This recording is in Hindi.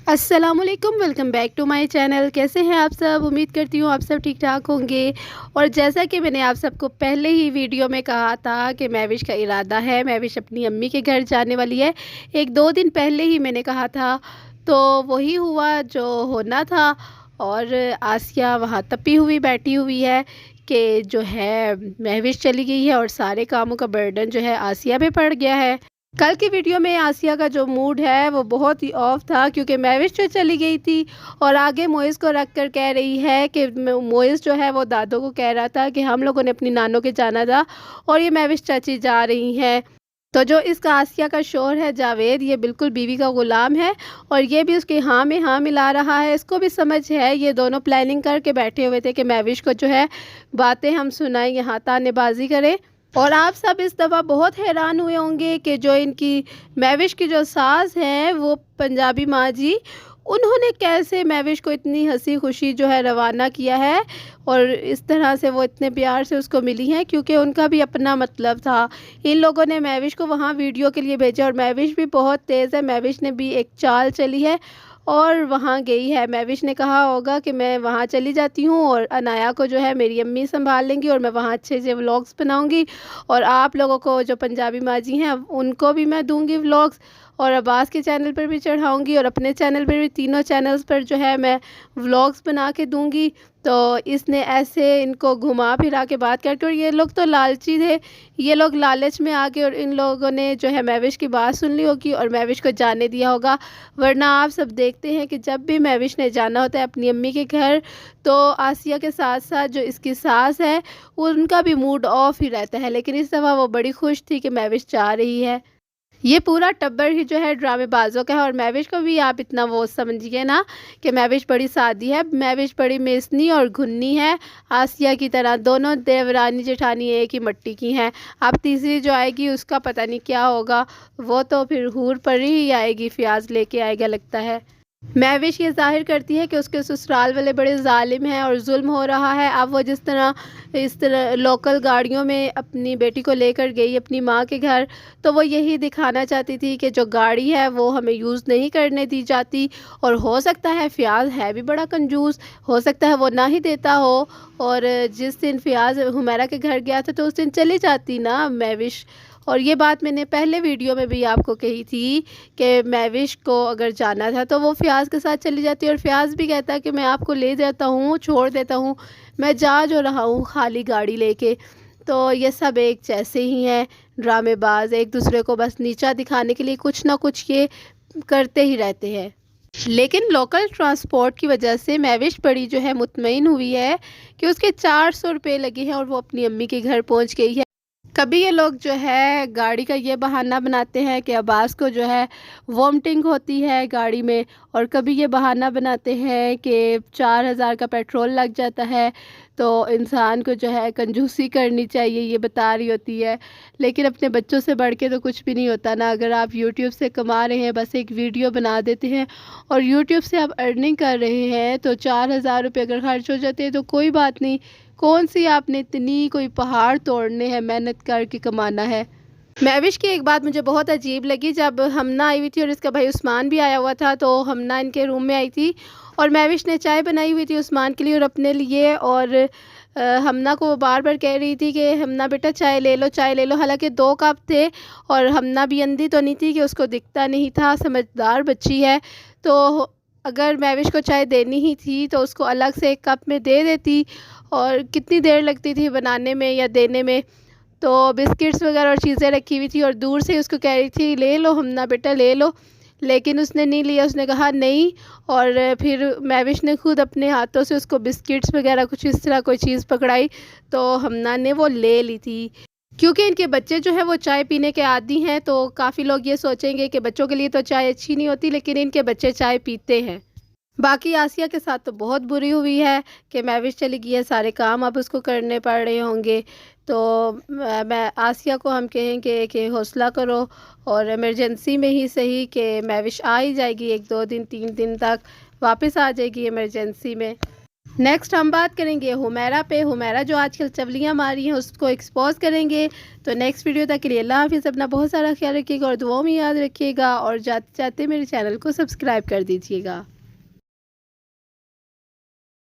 अस्सलामुअलैकुम, welcome back to my channel. कैसे हैं आप सब? उम्मीद करती हूँ आप सब ठीक ठाक होंगे। और जैसा कि मैंने आप सबको पहले ही वीडियो में कहा था कि महविश का इरादा है, महविश अपनी अम्मी के घर जाने वाली है। 1-2 दिन पहले ही मैंने कहा था, तो वही हुआ जो होना था। और आसिया वहाँ तपी हुई बैठी हुई है कि जो है महविश चली गई है और सारे कामों का बर्डन जो है आसिया पे पड़ गया है। कल की वीडियो में आसिया का जो मूड है वो बहुत ही ऑफ था, क्योंकि महविश जो चली गई थी और आगे मोइज़ को रख कर कह रही है कि मोइज़ जो है वो दादो को कह रहा था कि हम लोगों ने अपनी नानों के जाना था और ये महविश चाची जा रही हैं। तो जो इसका आसिया का शौहर है जावेद, ये बिल्कुल बीवी का ग़ुलाम है और ये भी उसकी हाँ में हाँ मिला रहा है। इसको भी समझ है, ये दोनों प्लानिंग करके बैठे हुए थे कि महविश को जो है बातें हम सुनाएं, यहाँ तानेबाजी करें। और आप सब इस दफ़ा बहुत हैरान हुए होंगे कि जो इनकी महविश की जो सास हैं वो पंजाबी माँ जी, उन्होंने कैसे महविश को इतनी हंसी खुशी जो है रवाना किया है और इस तरह से वो इतने प्यार से उसको मिली हैं, क्योंकि उनका भी अपना मतलब था। इन लोगों ने महविश को वहाँ वीडियो के लिए भेजा और महविश भी बहुत तेज़ है। महविश ने भी एक चाल चली है और वहाँ गई है। महविश ने कहा होगा कि मैं वहाँ चली जाती हूँ और अनाया को जो है मेरी अम्मी संभाल लेंगी और मैं वहाँ अच्छे से व्लॉग्स बनाऊँगी और आप लोगों को जो पंजाबी माँ जी हैं उनको भी मैं दूँगी व्लॉग्स और अब्बास के चैनल पर भी चढ़ाऊँगी और अपने चैनल पर भी, तीनों चैनल्स पर जो है मैं व्लॉग्स बना के दूँगी। तो इसने ऐसे इनको घुमा फिरा के बात करके, और ये लोग तो लालची थे, ये लोग लालच में आ गए और इन लोगों ने जो है महविश की बात सुन ली होगी और महविश को जाने दिया होगा। वरना आप सब देखते हैं कि जब भी महविश ने जाना होता है अपनी अम्मी के घर, तो आसिया के साथ साथ जो इसकी सास है उनका भी मूड ऑफ ही रहता है। लेकिन इस दफ़ा वो बड़ी खुश थी कि महविश जा रही है। ये पूरा टब्बर ही जो है ड्रामेबाजों का है और महविश को भी आप इतना वो समझिए ना कि महविश बड़ी सादी है, महविश बड़ी मेसनी और घुन्नी है। आसिया की तरह दोनों देवरानी जेठानी एक ही मट्टी की हैं। अब तीसरी जो आएगी उसका पता नहीं क्या होगा, वो तो फिर हूर परी ही आएगी, फ़ियाज़ लेके आएगा लगता है। महविश ये ज़ाहिर करती है कि उसके ससुराल वाले बड़े ज़ालिम हैं और जुल्म हो रहा है। अब वो जिस तरह इस तरह लोकल गाड़ियों में अपनी बेटी को लेकर गई अपनी माँ के घर, तो वो यही दिखाना चाहती थी कि जो गाड़ी है वो हमें यूज़ नहीं करने दी जाती। और हो सकता है फ़ियाज़ है भी बड़ा कंजूस, हो सकता है वो ना ही देता हो। और जिस दिन फ़ियाज़ हुमैरा के घर गया था तो उस दिन चली जाती ना महविश। और ये बात मैंने पहले वीडियो में भी आपको कही थी कि महविश को अगर जाना था तो वो फ़ियाज़ के साथ चली जाती और फ़ियाज़ भी कहता है कि मैं आपको ले जाता हूँ, छोड़ देता हूँ, मैं जा जो रहा हूँ खाली गाड़ी लेके। तो ये सब एक जैसे ही हैं, ड्रामेबाज, एक दूसरे को बस नीचा दिखाने के लिए कुछ ना कुछ ये करते ही रहते हैं। लेकिन लोकल ट्रांसपोर्ट की वजह से महविश बड़ी जो है मुतमईन हुई है कि उसके 400 रुपये लगे हैं और वो अपनी अम्मी के घर पहुँच गई है। कभी ये लोग जो है गाड़ी का ये बहाना बनाते हैं कि अब्बास को जो है वॉमिटिंग होती है गाड़ी में, और कभी ये बहाना बनाते हैं कि 4000 का पेट्रोल लग जाता है, तो इंसान को जो है कंजूसी करनी चाहिए, ये बता रही होती है। लेकिन अपने बच्चों से बढ़ के तो कुछ भी नहीं होता ना। अगर आप यूट्यूब से कमा रहे हैं, बस एक वीडियो बना देते हैं और यूट्यूब से आप अर्निंग कर रहे हैं, तो 4000 रुपये अगर खर्च हो जाते हैं तो कोई बात नहीं। कौन सी आपने इतनी कोई पहाड़ तोड़ने हैं, मेहनत करके कमाना है। महविश की एक बात मुझे बहुत अजीब लगी, जब हमना आई हुई थी और इसका भाई उस्मान भी आया हुआ था, तो हमना इनके रूम में आई थी और महविश ने चाय बनाई हुई थी उस्मान के लिए और अपने लिए। और हमना को वो बार बार कह रही थी कि हमना बेटा चाय ले लो, चाय ले लो। हालांकि 2 कप थे और हमना भी अंधी तो नहीं थी कि उसको दिखता नहीं था, समझदार बच्ची है। तो अगर महविश को चाय देनी ही थी तो उसको अलग से एक कप में दे देती, और कितनी देर लगती थी बनाने में या देने में। तो बिस्किट्स वगैरह और चीज़ें रखी हुई थी और दूर से उसको कह रही थी ले लो हमना बेटा ले लो, लेकिन उसने नहीं लिया, उसने कहा नहीं। और फिर महविश ने खुद अपने हाथों से उसको बिस्किट्स वगैरह कुछ इस तरह कोई चीज़ पकड़ाई, तो हमना ने वो ले ली थी। क्योंकि इनके बच्चे जो है वो चाय पीने के आदी हैं, तो काफ़ी लोग ये सोचेंगे कि बच्चों के लिए तो चाय अच्छी नहीं होती, लेकिन इनके बच्चे चाय पीते हैं। बाकी आसिया के साथ तो बहुत बुरी हुई है कि महविश चली गई है, सारे काम अब उसको करने पड़ रहे होंगे। तो मैं आसिया को हम कहेंगे कि हौसला करो और इमरजेंसी में ही सही कि महविश आ ही जाएगी, 1-2 दिन 3 दिन तक वापस आ जाएगी इमरजेंसी में। नेक्स्ट हम बात करेंगे हुमैरा पे। हुमैरा जो आजकल चवलियाँ मार रही हैं उसको एक्सपोज़ करेंगे। तो नेक्स्ट वीडियो तक के लिए अल्लाह हाफ़िज़। अपना बहुत सारा ख्याल रखिएगा और दुआओं में याद रखिएगा और जाते जाते मेरे चैनल को सब्सक्राइब कर दीजिएगा।